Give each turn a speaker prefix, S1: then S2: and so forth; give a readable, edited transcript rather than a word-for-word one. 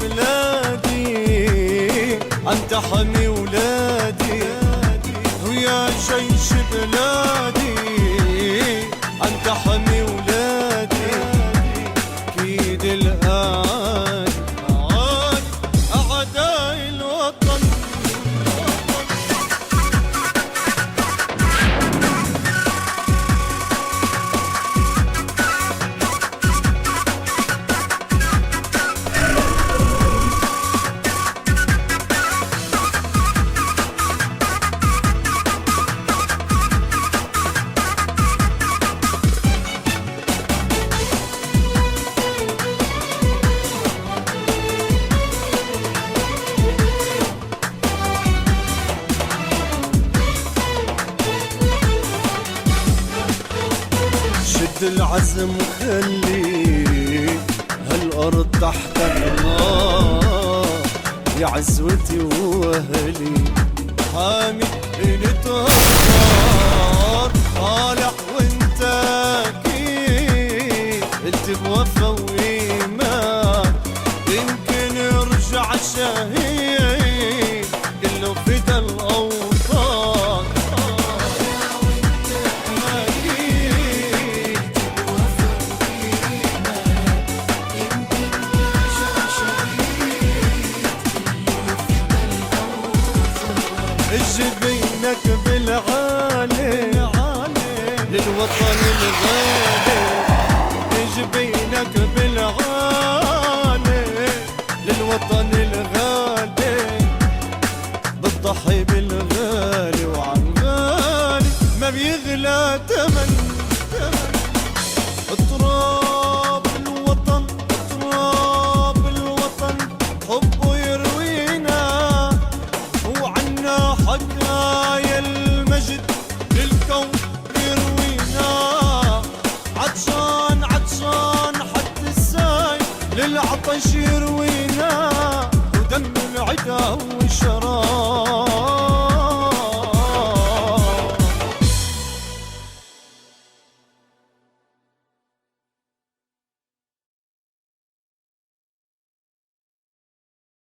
S1: بلادي أنت حمي ولادي، ويا جيش بلادي أنت حمي ولادي. كيد الآن أعداء الوطن. شد العزم وخلي هالأرض تحت النار يا عزوتي وأهلي. حامي نتهار طالع وانت أكيد قلت بوفا وإيمان يمكن يرجع شهيد كله فدا الأوطان. جبينك بالعالي للوطن الغالي، جبينك بالعالي للوطن الغالي. بتضحي بالغالي وعالغالي ما بيغلى تمن. تراب الوطن تراب الوطن حبه يروينا، وعنا حكايا المجد للكون يروينا. عطشان عطشان حد الساي للعطش يروينا، ودم العدا